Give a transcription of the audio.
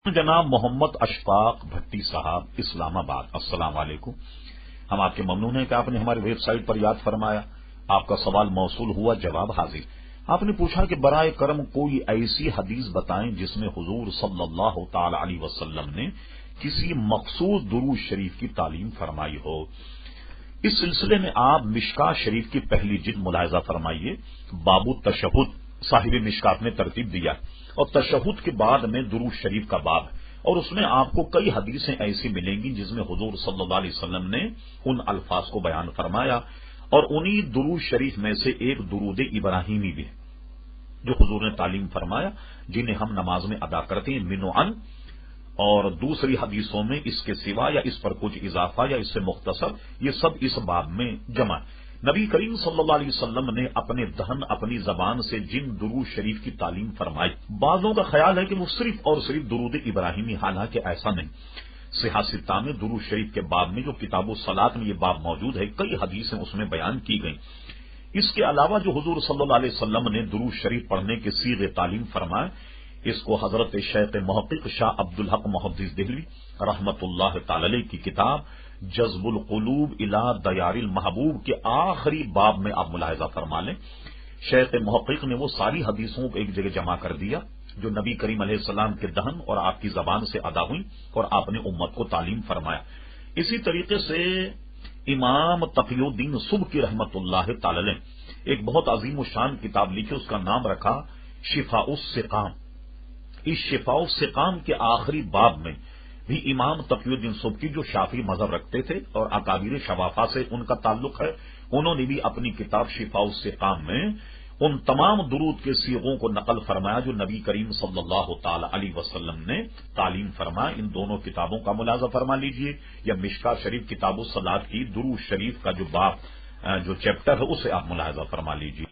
جناب محمد اشفاق بھٹی صاحب اسلام آباد، السلام علیکم۔ ہم آپ کے ممنون ہیں کہ آپ نے ہماری ویب سائٹ پر یاد فرمایا۔ آپ کا سوال موصول ہوا، جواب حاضر۔ آپ نے پوچھا کہ برائے کرم کوئی ایسی حدیث بتائیں جس میں حضور صلی اللہ تعالی علیہ وسلم نے کسی مخصوص درود شریف کی تعلیم فرمائی ہو۔ اس سلسلے میں آپ مشکات شریف کی پہلی جلد ملاحظہ فرمائیے، باب التشہد صاحب مشکات نے ترتیب دیا، اور تشہد کے بعد میں درود شریف کا باب، اور اس میں آپ کو کئی حدیثیں ایسی ملیں گی جس میں حضور صلی اللہ علیہ وسلم نے ان الفاظ کو بیان فرمایا، اور انہی درود شریف میں سے ایک درود ابراہیمی بھی ہے جو حضور نے تعلیم فرمایا، جنہیں ہم نماز میں ادا کرتے ہیں منعن، اور دوسری حدیثوں میں اس کے سوا یا اس پر کچھ اضافہ یا اس سے مختصر، یہ سب اس باب میں جمع۔ نبی کریم صلی اللہ علیہ وسلم نے اپنے دہن اپنی زبان سے جن درود شریف کی تعلیم فرمائی، بعضوں کا خیال ہے کہ وہ صرف اور صرف درود ابراہیمی، حالانکہ ایسا نہیں۔ صحیح ستہ میں درود شریف کے باب میں جو کتاب الصلاۃ میں یہ باب موجود ہے، کئی حدیثیں اس میں بیان کی گئیں۔ اس کے علاوہ جو حضور صلی اللہ علیہ وسلم نے درود شریف پڑھنے کے صیغے تعلیم فرمائے، اس کو حضرت شیخ محقق شاہ عبدالحق محدث دہلوی رحمت اللہ تعالی علیہ کی کتاب جذب القلوب الی دیار المحبوب کے آخری باب میں آپ ملاحظہ فرما لیں۔ شیخ محقق نے وہ ساری حدیثوں کو ایک جگہ جمع کر دیا جو نبی کریم علیہ السلام کے دہن اور آپ کی زبان سے ادا ہوئی اور آپ نے امت کو تعلیم فرمایا۔ اسی طریقے سے امام تقی الدین سبکی رحمت اللہ تعالی علیہ ایک بہت عظیم الشان کتاب لکھی، اس کا نام رکھا شفاء السقام۔ اس شفاء السقام کے آخری باب میں بھی امام تقی الدین سبکی، جو شافعی مذہب رکھتے تھے اور اکابر شوافہ سے ان کا تعلق ہے، انہوں نے بھی اپنی کتاب شفاء السقام میں ان تمام درود کے صیغوں کو نقل فرمایا جو نبی کریم صلی اللہ تعالی علیہ وسلم نے تعلیم فرمایا۔ ان دونوں کتابوں کا ملاحظہ فرما لیجئے، یا مشکات شریف کتاب الصلاۃ کی درود شریف کا جو باب جو چیپٹر ہے اسے آپ ملاحظہ فرما لیجئے۔